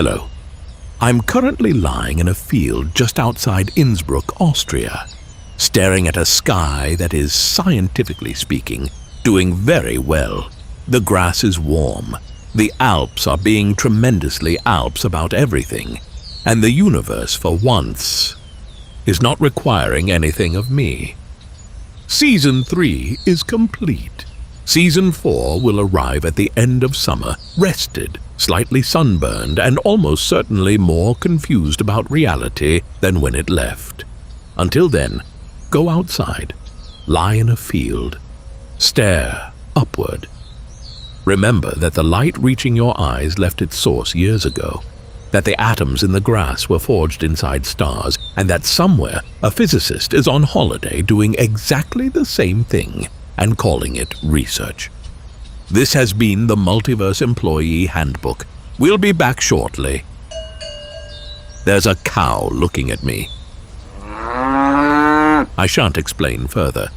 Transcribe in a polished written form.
Hello. I'm currently lying in a field just outside Innsbruck, Austria, staring at a sky that is, scientifically speaking, doing very well. The grass is warm, the Alps are being tremendously Alps about everything, and the universe, for once, is not requiring anything of me. Season 3 is complete. Season 4 will arrive at the end of summer, rested, slightly sunburned, and almost certainly more confused about reality than when it left. Until then, go outside, lie in a field, stare upward. Remember that the light reaching your eyes left its source years ago, that the atoms in the grass were forged inside stars, and that somewhere a physicist is on holiday doing exactly the same thing and calling it research. This has been the Multiverse Employee Handbook. We'll be back shortly. There's a cow looking at me. I shan't explain further.